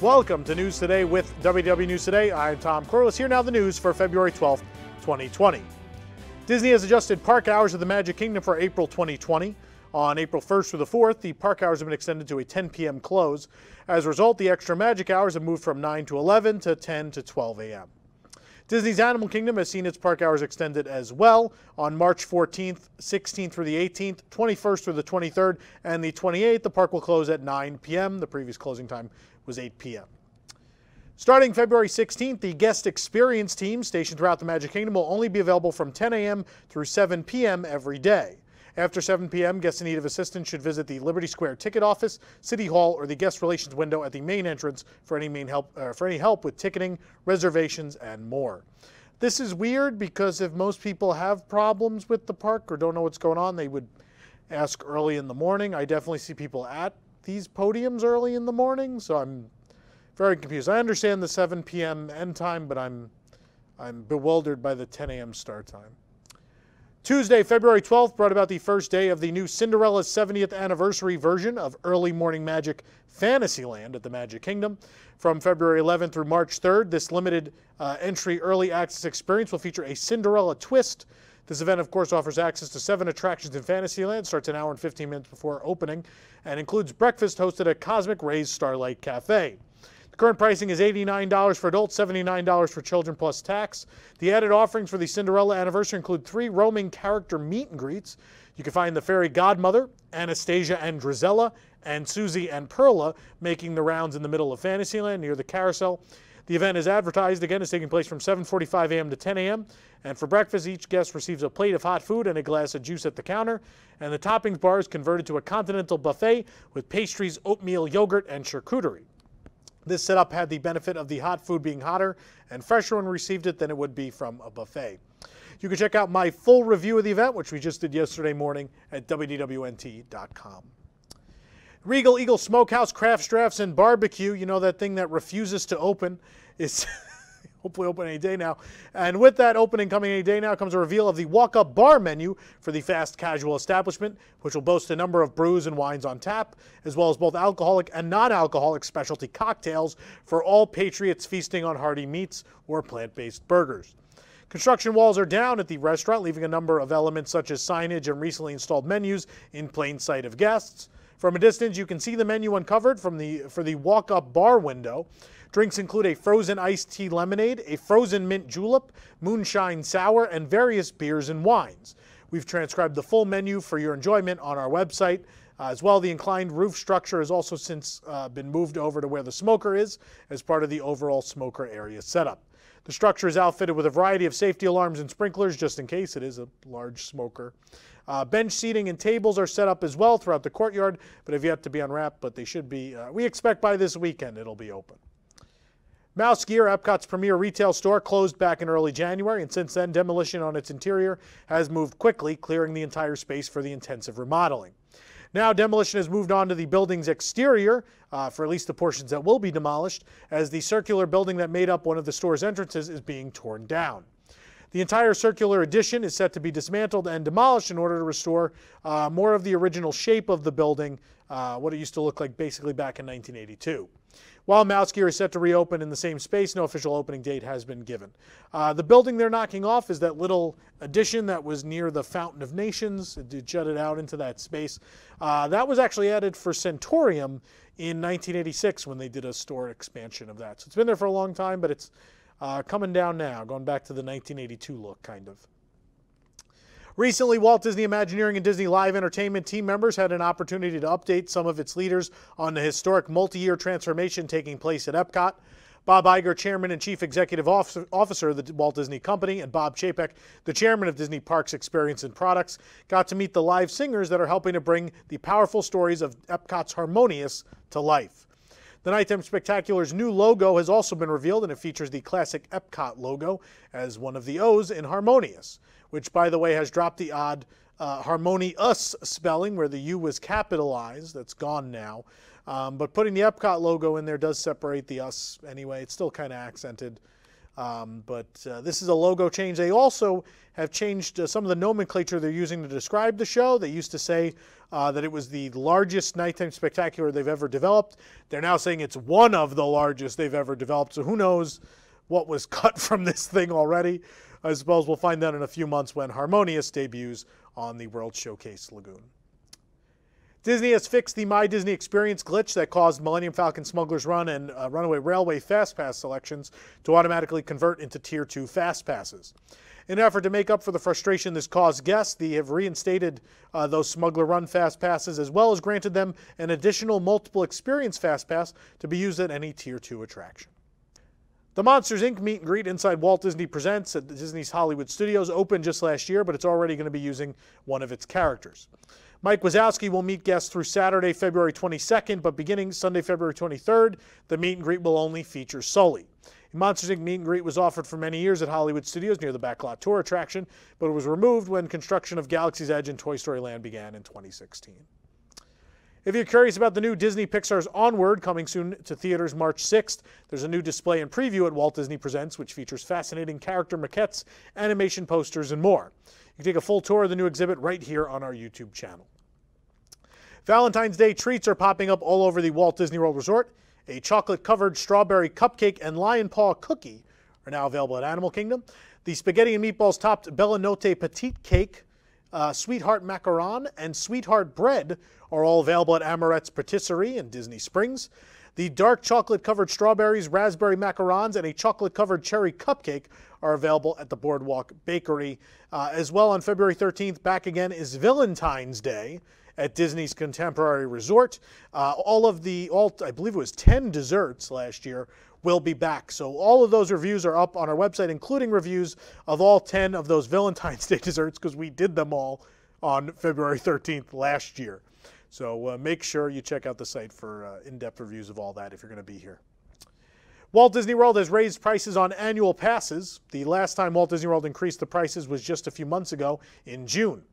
Welcome to News Today with WDW News Today. I'm Tom Corliss. Here now the news for February 12th, 2020. Disney has adjusted park hours of the Magic Kingdom for April 2020. On April 1st through the 4th, the park hours have been extended to a 10 p.m. close. As a result, the extra Magic hours have moved from 9 to 11 to 10 to 12 a.m. Disney's Animal Kingdom has seen its park hours extended as well. On March 14th, 16th through the 18th, 21st through the 23rd, and the 28th, the park will close at 9 p.m. The previous closing time was 8 p.m. Starting February 16th, the guest experience team stationed throughout the Magic Kingdom will only be available from 10 a.m. through 7 p.m. every day. After 7 p.m., guests in need of assistance should visit the Liberty Square ticket office, City Hall, or the guest relations window at the main entrance for any help with ticketing, reservations, and more. This is weird because if most people have problems with the park or don't know what's going on, they would ask early in the morning. I definitely see people at these podiums early in the morning, so I'm very confused. I understand the 7 p.m. end time, but I'm bewildered by the 10 a.m. start time. Tuesday, February 12th, brought about the first day of the new Cinderella's 70th anniversary version of Early Morning Magic Fantasyland at the Magic Kingdom. From February 11th through March 3rd, this limited entry early access experience will feature a Cinderella twist. This event, of course, offers access to 7 attractions in Fantasyland, starts an hour and 15 minutes before opening, and includes breakfast hosted at Cosmic Rays Starlight Cafe. The current pricing is $89 for adults, $79 for children plus tax. The added offerings for the Cinderella anniversary include 3 roaming character meet and greets. You can find the fairy godmother, Anastasia and Drizella, and Susie and Perla making the rounds in the middle of Fantasyland near the carousel. The event is advertised, again, is taking place from 7:45 a.m. to 10 a.m. And for breakfast, each guest receives a plate of hot food and a glass of juice at the counter. And the toppings bar is converted to a continental buffet with pastries, oatmeal, yogurt, and charcuterie. This setup had the benefit of the hot food being hotter and fresher when received it than it would be from a buffet. You can check out my full review of the event, which we just did yesterday morning, at WDWNT.com. Regal Eagle Smokehouse Crafts, Drafts, and Barbecue, you know, that thing that refuses to open, is hopefully open any day now. And with that opening coming any day now comes a reveal of the walk-up bar menu for the fast casual establishment, which will boast a number of brews and wines on tap, as well as both alcoholic and non-alcoholic specialty cocktails for all patriots feasting on hearty meats or plant-based burgers. Construction walls are down at the restaurant, leaving a number of elements such as signage and recently installed menus in plain sight of guests. From a distance, you can see the menu uncovered for the walk-up bar window. Drinks include a frozen iced tea lemonade, a frozen mint julep, moonshine sour, and various beers and wines. We've transcribed the full menu for your enjoyment on our website. As well, the inclined roof structure has also since been moved over to where the smoker is as part of the overall smoker area setup. The structure is outfitted with a variety of safety alarms and sprinklers just in case it is a large smoker. Bench seating and tables are set up as well throughout the courtyard, but have yet to be unwrapped, but they should be. We expect by this weekend it'll be open. Mouse Gear, Epcot's premier retail store, closed back in early January, and since then demolition on its interior has moved quickly, clearing the entire space for the intensive remodeling. Now demolition has moved on to the building's exterior, for at least the portions that will be demolished, as the circular building that made up one of the store's entrances is being torn down. The entire circular addition is set to be dismantled and demolished in order to restore more of the original shape of the building, what it used to look like basically back in 1982. While Mouse Gear is set to reopen in the same space, no official opening date has been given. The building they're knocking off is that little addition that was near the Fountain of Nations. It jutted out into that space. That was actually added for Centurium in 1986 when they did a store expansion of that. So it's been there for a long time, but it's coming down now, going back to the 1982 look, kind of. Recently, Walt Disney Imagineering and Disney Live Entertainment team members had an opportunity to update some of its leaders on the historic multi-year transformation taking place at Epcot. Bob Iger, Chairman and Chief Executive Officer of the Walt Disney Company, and Bob Chapek, the Chairman of Disney Parks Experience and Products, got to meet the live singers that are helping to bring the powerful stories of Epcot's Harmonious to life. The Nighttime Spectacular's new logo has also been revealed, and it features the classic Epcot logo as one of the O's in Harmonious, which, by the way, has dropped the odd harmonious spelling where the U was capitalized. That's gone now. But putting the Epcot logo in there does separate the us anyway. It's still kind of accented. This is a logo change. They also have changed some of the nomenclature they're using to describe the show. They used to say that it was the largest nighttime spectacular they've ever developed. They're now saying it's one of the largest they've ever developed. So who knows what was cut from this thing already. I suppose we'll find out in a few months when Harmonious debuts on the World Showcase Lagoon. Disney has fixed the My Disney Experience glitch that caused Millennium Falcon Smuggler's Run and Runaway Railway Fast Pass selections to automatically convert into Tier 2 Fast Passes. In an effort to make up for the frustration this caused guests, they have reinstated those Smuggler Run Fast Passes, as well as granted them an additional Multiple Experience Fast Pass to be used at any Tier 2 attraction. The Monsters, Inc. meet and greet inside Walt Disney Presents at Disney's Hollywood Studios opened just last year, but it's already going to be using one of its characters. Mike Wazowski will meet guests through Saturday, February 22nd, but beginning Sunday, February 23rd, the meet and greet will only feature Sully. A Monsters, Inc. meet and greet was offered for many years at Hollywood Studios near the Backlot Tour attraction, but it was removed when construction of Galaxy's Edge and Toy Story Land began in 2016. If you're curious about the new Disney Pixar's Onward, coming soon to theaters March 6th, there's a new display and preview at Walt Disney Presents, which features fascinating character maquettes, animation posters, and more. You can take a full tour of the new exhibit right here on our YouTube channel. Valentines Day Treats are popping up all over the Walt Disney World Resort. A chocolate-covered strawberry cupcake and lion paw cookie are now available at Animal Kingdom. The spaghetti and meatballs topped Bella Notte Petite Cake, Sweetheart Macaron, and Sweetheart Bread are all available at Amorette's Patisserie in Disney Springs. The dark chocolate-covered strawberries, raspberry macarons, and a chocolate-covered cherry cupcake are available at the Boardwalk Bakery. As well, on February 13th, back again is Valentines Day at Disney's Contemporary Resort. I believe it was 10 desserts last year, will be back. So all of those reviews are up on our website, including reviews of all 10 of those Valentine's Day desserts, because we did them all on February 13th last year. So make sure you check out the site for in-depth reviews of all that if you're going to be here. Walt Disney World has raised prices on annual passes. The last time Walt Disney World increased the prices was just a few months ago in June.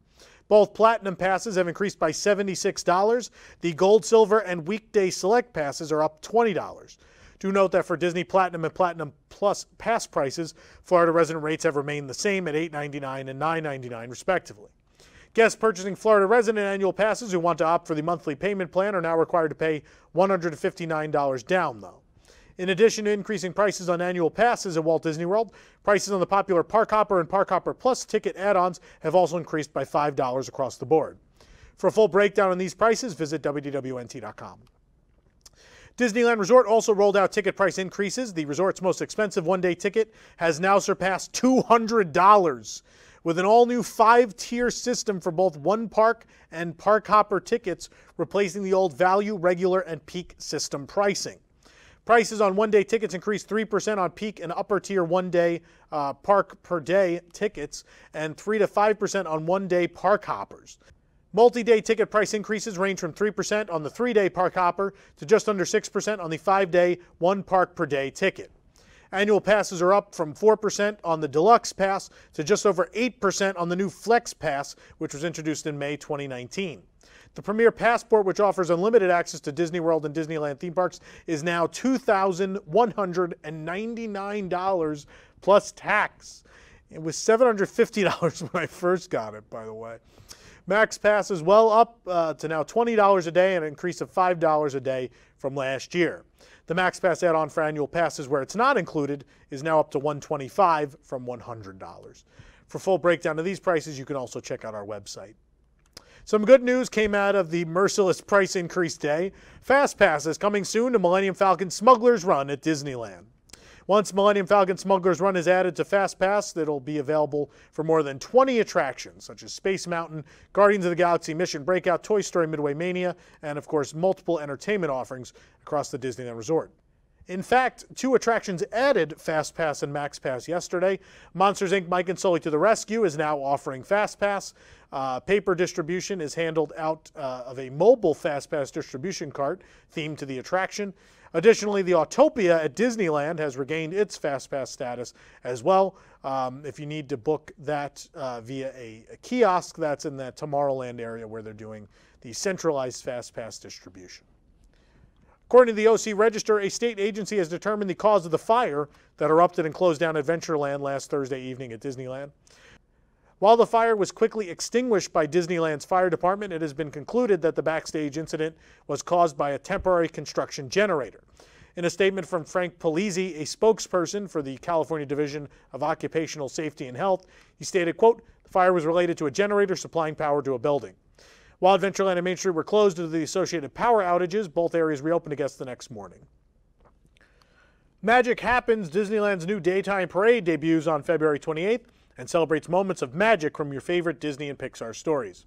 Both Platinum passes have increased by $76. The Gold, Silver, and Weekday Select passes are up $20. Do note that for Disney Platinum and Platinum Plus pass prices, Florida resident rates have remained the same at $8.99 and $9.99 respectively. Guests purchasing Florida resident annual passes who want to opt for the monthly payment plan are now required to pay $159 down, though. In addition to increasing prices on annual passes at Walt Disney World, prices on the popular Park Hopper and Park Hopper Plus ticket add-ons have also increased by $5 across the board. For a full breakdown on these prices, visit WDWNT.com. Disneyland Resort also rolled out ticket price increases. The resort's most expensive one-day ticket has now surpassed $200, with an all-new 5-tier system for both One Park and Park Hopper tickets, replacing the old value, regular, and peak system pricing. Prices on one-day tickets increased 3% on peak and upper-tier one-day park per day tickets and 3 to 5% on one-day Park Hoppers. Multi-day ticket price increases range from 3% on the 3-day Park Hopper to just under 6% on the 5-day one park per day ticket. Annual passes are up from 4% on the Deluxe Pass to just over 8% on the new Flex Pass, which was introduced in May 2019. The Premier Passport, which offers unlimited access to Disney World and Disneyland theme parks, is now $2,199 plus tax. It was $750 when I first got it, by the way. Max Pass is well up to now $20 a day, an increase of $5 a day from last year. The Max Pass add-on for annual passes where it's not included is now up to $125 from $100. For full breakdown of these prices, you can also check out our website. Some good news came out of the merciless price increase day. Fast Pass is coming soon to Millennium Falcon Smuggler's Run at Disneyland. Once Millennium Falcon Smuggler's Run is added to Fast Pass, it'll be available for more than 20 attractions, such as Space Mountain, Guardians of the Galaxy Mission Breakout, Toy Story Midway Mania, and of course multiple entertainment offerings across the Disneyland Resort. In fact, 2 attractions added Fast Pass and Max Pass yesterday. Monsters, Inc. Mike and Sully to the Rescue is now offering Fast Pass. Paper distribution is handled out of a mobile Fast Pass distribution cart themed to the attraction. Additionally, the Autopia at Disneyland has regained its Fast Pass status as well. If you need to book that via a kiosk, that's in the Tomorrowland area where they're doing the centralized Fast Pass distribution. According to the OC Register, a state agency has determined the cause of the fire that erupted and closed down Adventureland last Thursday evening at Disneyland. While the fire was quickly extinguished by Disneyland's fire department, it has been concluded that the backstage incident was caused by a temporary construction generator. In a statement from Frank Polizzi, a spokesperson for the California Division of Occupational Safety and Health, he stated, quote, "The fire was related to a generator supplying power to a building." While Adventureland and Main Street were closed due to the associated power outages, both areas reopened again the next morning. Magic Happens, Disneyland's new daytime parade, debuts on February 28th and celebrates moments of magic from your favorite Disney and Pixar stories.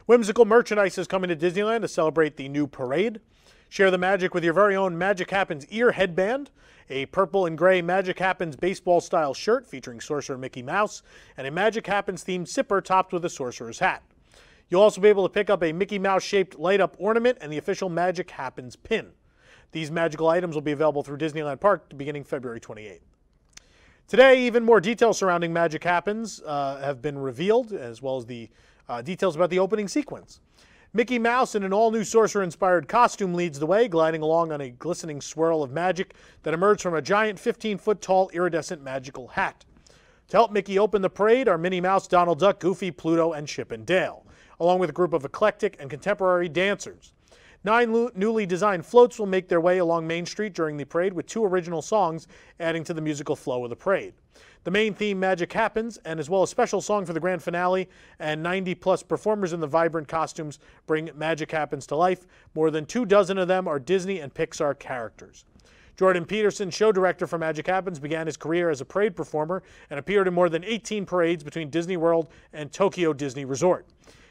Whimsical merchandise is coming to Disneyland to celebrate the new parade. Share the magic with your very own Magic Happens ear headband, a purple and gray Magic Happens baseball-style shirt featuring Sorcerer Mickey Mouse, and a Magic Happens-themed sipper topped with a sorcerer's hat. You'll also be able to pick up a Mickey Mouse-shaped light-up ornament and the official Magic Happens pin. These magical items will be available through Disneyland Park beginning February 28th. Today, even more details surrounding Magic Happens have been revealed, as well as the details about the opening sequence. Mickey Mouse in an all-new sorcerer-inspired costume leads the way, gliding along on a glistening swirl of magic that emerged from a giant 15-foot-tall iridescent magical hat. To help Mickey open the parade are Minnie Mouse, Donald Duck, Goofy, Pluto, and Chip and Dale, along with a group of eclectic and contemporary dancers. 9 newly designed floats will make their way along Main Street during the parade, with 2 original songs adding to the musical flow of the parade. The main theme, Magic Happens, and as well as a special song for the grand finale, and 90-plus performers in the vibrant costumes bring Magic Happens to life. More than 24 of them are Disney and Pixar characters. Jordan Peterson, show director for Magic Happens, began his career as a parade performer and appeared in more than 18 parades between Disney World and Tokyo Disney Resort.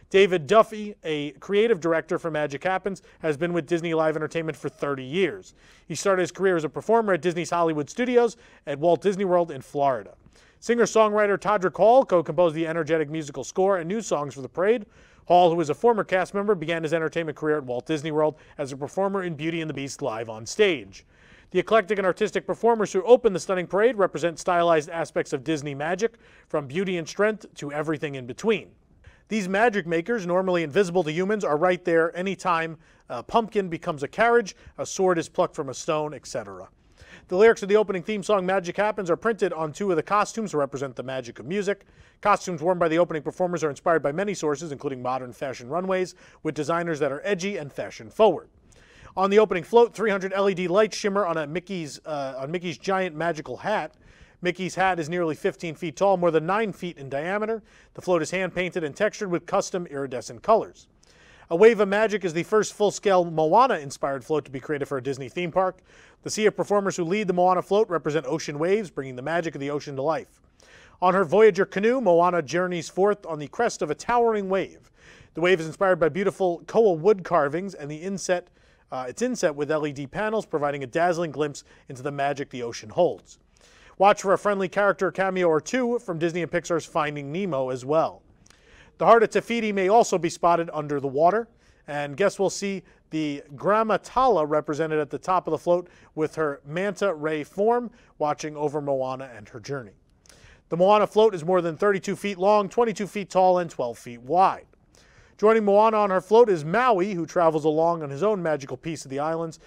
David Duffy, a creative director for Magic Happens, has been with Disney Live Entertainment for 30 years. He started his career as a performer at Disney's Hollywood Studios at Walt Disney World in Florida. Singer-songwriter Todrick Hall co-composed the energetic musical score and new songs for the parade. Hall, who is a former cast member, began his entertainment career at Walt Disney World as a performer in Beauty and the Beast live on stage. The eclectic and artistic performers who open the stunning parade represent stylized aspects of Disney magic, from beauty and strength to everything in between. These magic makers, normally invisible to humans, are right there anytime a pumpkin becomes a carriage, a sword is plucked from a stone, etc. The lyrics of the opening theme song, Magic Happens, are printed on 2 of the costumes to represent the magic of music. Costumes worn by the opening performers are inspired by many sources, including modern fashion runways, with designers that are edgy and fashion-forward. On the opening float, 300 LED lights shimmer on Mickey's giant magical hat. Mickey's hat is nearly 15 feet tall, more than 9 feet in diameter. The float is hand-painted and textured with custom iridescent colors. A Wave of Magic is the first full-scale Moana-inspired float to be created for a Disney theme park. The sea of performers who lead the Moana float represent ocean waves, bringing the magic of the ocean to life. On her Voyager canoe, Moana journeys forth on the crest of a towering wave. The wave is inspired by beautiful koa wood carvings and it's inset with LED panels, providing a dazzling glimpse into the magic the ocean holds. Watch for a friendly character cameo or 2 from Disney and Pixar's Finding Nemo as well. The heart of Te Fiti may also be spotted under the water, and guests will see the Gramatala represented at the top of the float with her manta ray form, watching over Moana and her journey. The Moana float is more than 32 feet long, 22 feet tall, and 12 feet wide. Joining Moana on her float is Maui, who travels along on his own magical piece of the islands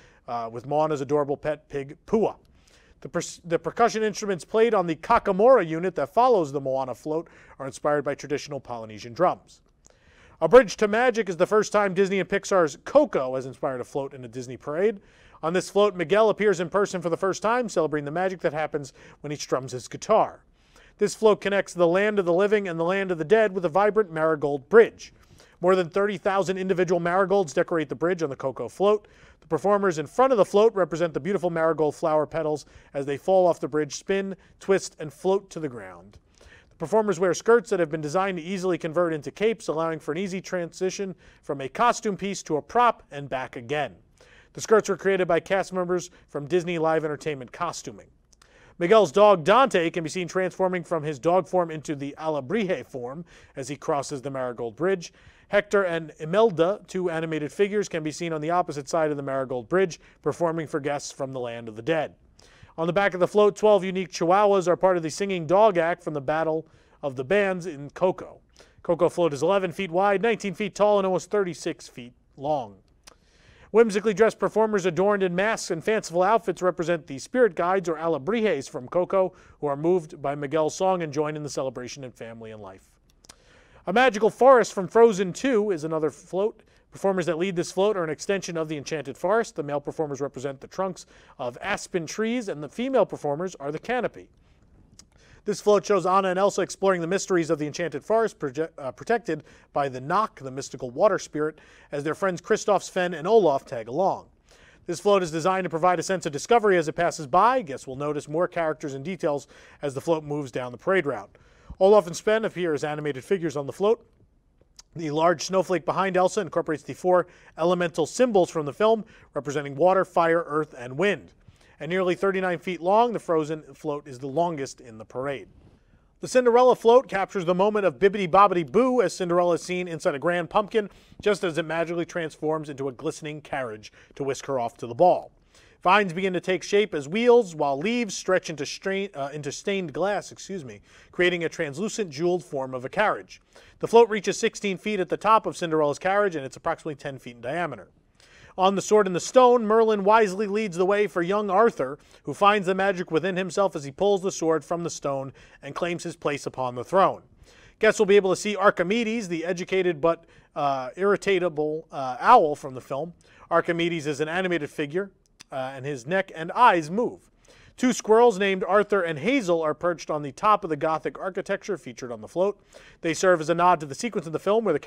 with Moana's adorable pet pig, Pua. The percussion instruments played on the Kakamora unit that follows the Moana float are inspired by traditional Polynesian drums. A Bridge to Magic is the first time Disney and Pixar's Coco has inspired a float in a Disney parade. On this float, Miguel appears in person for the first time, celebrating the magic that happens when he strums his guitar. This float connects the land of the living and the land of the dead with a vibrant marigold bridge. More than 30,000 individual marigolds decorate the bridge on the Coco float. The performers in front of the float represent the beautiful marigold flower petals as they fall off the bridge, spin, twist, and float to the ground. The performers wear skirts that have been designed to easily convert into capes, allowing for an easy transition from a costume piece to a prop and back again. The skirts were created by cast members from Disney Live Entertainment Costuming. Miguel's dog Dante can be seen transforming from his dog form into the Alebrije form as he crosses the Marigold Bridge. Hector and Imelda, 2 animated figures, can be seen on the opposite side of the Marigold Bridge, performing for guests from the land of the dead. On the back of the float, 12 unique chihuahuas are part of the singing dog act from the Battle of the Bands in Coco. Coco float is 11 feet wide, 19 feet tall, and almost 36 feet long. Whimsically dressed performers adorned in masks and fanciful outfits represent the spirit guides or alebrijes from Coco, who are moved by Miguel's song and join in the celebration of family and life. A magical forest from Frozen 2 is another float. Performers that lead this float are an extension of the enchanted forest. The male performers represent the trunks of aspen trees, and the female performers are the canopy. This float shows Anna and Elsa exploring the mysteries of the enchanted forest, protected by the Knock, the mystical water spirit, as their friends Kristoff, Sven, and Olaf tag along. This float is designed to provide a sense of discovery as it passes by. Guests will notice more characters and details as the float moves down the parade route. Olaf and Sven appear as animated figures on the float. The large snowflake behind Elsa incorporates the 4 elemental symbols from the film, representing water, fire, earth, and wind. At nearly 39 feet long, the Frozen float is the longest in the parade. The Cinderella float captures the moment of Bibbidi Bobbidi Boo as Cinderella is seen inside a grand pumpkin, just as it magically transforms into a glistening carriage to whisk her off to the ball. Vines begin to take shape as wheels, while leaves stretch into stained glass, creating a translucent jeweled form of a carriage. The float reaches 16 feet at the top of Cinderella's carriage, and it's approximately 10 feet in diameter. On the Sword and the Stone, Merlin wisely leads the way for young Arthur, who finds the magic within himself as he pulls the sword from the stone and claims his place upon the throne. Guests will be able to see Archimedes, the educated but irritable owl from the film. Archimedes is an animated figure, and his neck and eyes move. 2 squirrels named Arthur and Hazel are perched on the top of the Gothic architecture featured on the float. They serve as a nod to the sequence of the film where the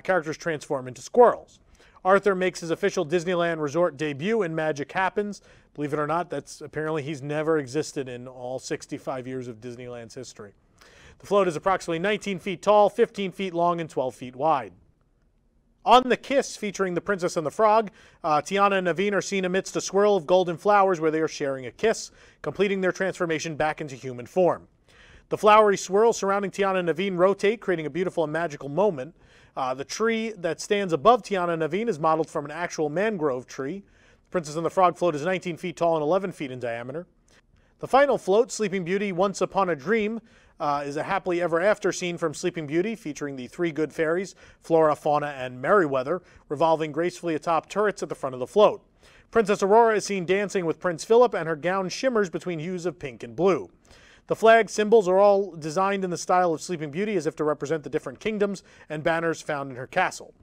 characters transform into squirrels. Arthur makes his official Disneyland resort debut in Magic Happens. Believe it or not, apparently he's never existed in all 65 years of Disneyland's history. The float is approximately 19 feet tall, 15 feet long, and 12 feet wide. On the Kiss, featuring the Princess and the Frog, Tiana and Naveen are seen amidst a swirl of golden flowers where they are sharing a kiss, completing their transformation back into human form. The flowery swirl surrounding Tiana and Naveen rotate, creating a beautiful and magical moment. The tree that stands above Tiana and Naveen is modeled from an actual mangrove tree. The Princess and the Frog float is 19 feet tall and 11 feet in diameter. The final float, Sleeping Beauty Once Upon a Dream, is a happily ever after scene from Sleeping Beauty, featuring the 3 good fairies, Flora, Fauna, and Merryweather, revolving gracefully atop turrets at the front of the float. Princess Aurora is seen dancing with Prince Philip, and her gown shimmers between hues of pink and blue. The flag symbols are all designed in the style of Sleeping Beauty, as if to represent the different kingdoms and banners found in her castle.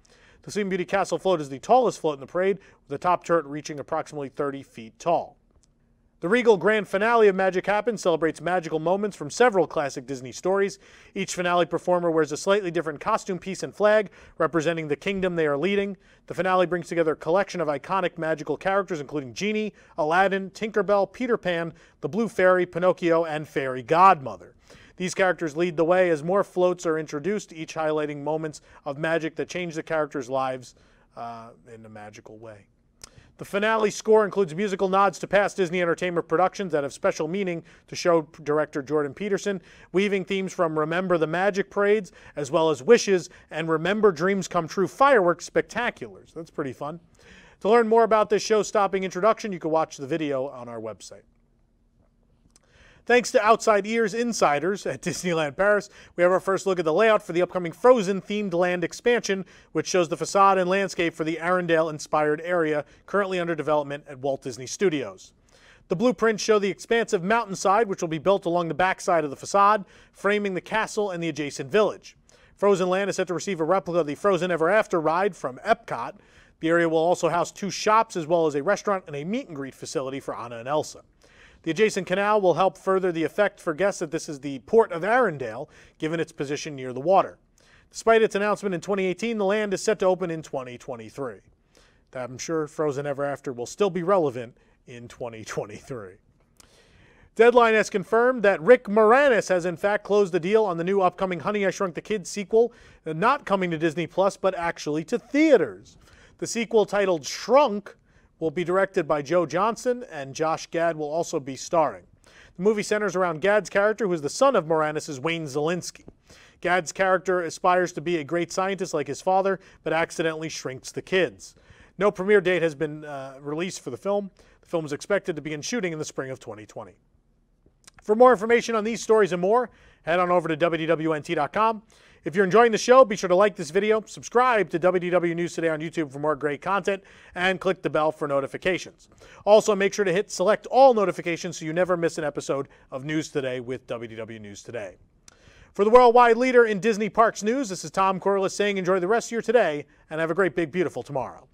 The Sleeping Beauty Castle float is the tallest float in the parade, with the top turret reaching approximately 30 feet tall. The regal grand finale of Magic Happens celebrates magical moments from several classic Disney stories. Each finale performer wears a slightly different costume piece and flag, representing the kingdom they are leading. The finale brings together a collection of iconic magical characters, including Genie, Aladdin, Tinkerbell, Peter Pan, the Blue Fairy, Pinocchio, and Fairy Godmother. These characters lead the way as more floats are introduced, each highlighting moments of magic that change the characters' lives in a magical way. The finale score includes musical nods to past Disney Entertainment productions that have special meaning to show director Jordan Peterson, weaving themes from Remember the Magic parades, as well as Wishes and Remember Dreams Come True fireworks spectaculars. That's pretty fun. To learn more about this show-stopping introduction, you can watch the video on our website. Thanks to Outside Ears insiders at Disneyland Paris, we have our first look at the layout for the upcoming Frozen-themed land expansion, which shows the facade and landscape for the Arendelle-inspired area currently under development at Walt Disney Studios. The blueprints show the expansive mountainside, which will be built along the backside of the facade, framing the castle and the adjacent village. Frozen Land is set to receive a replica of the Frozen Ever After ride from Epcot. The area will also house 2 shops, as well as a restaurant and a meet-and-greet facility for Anna and Elsa. The adjacent canal will help further the effect for guests that this is the port of Arendelle, given its position near the water. Despite its announcement in 2018, the land is set to open in 2023. I'm sure Frozen Ever After will still be relevant in 2023. Deadline has confirmed that Rick Moranis has in fact closed the deal on the new upcoming Honey, I Shrunk the Kids sequel, not coming to Disney Plus, but actually to theaters. The sequel, titled Shrunk, will be directed by Joe Johnston, and Josh Gad will also be starring. The movie centers around Gad's character, who is the son of Moranis' Wayne Szalinski. Gad's character aspires to be a great scientist like his father, but accidentally shrinks the kids. No premiere date has been released for the film. The film is expected to begin shooting in the spring of 2020. For more information on these stories and more, head on over to WDWNT.com. If you're enjoying the show, be sure to like this video, subscribe to WDW News Today on YouTube for more great content, and click the bell for notifications. Also, make sure to hit select all notifications so you never miss an episode of News Today with WDW News Today. For the worldwide leader in Disney Parks news, this is Tom Corliss saying enjoy the rest of your today and have a great, big, beautiful tomorrow.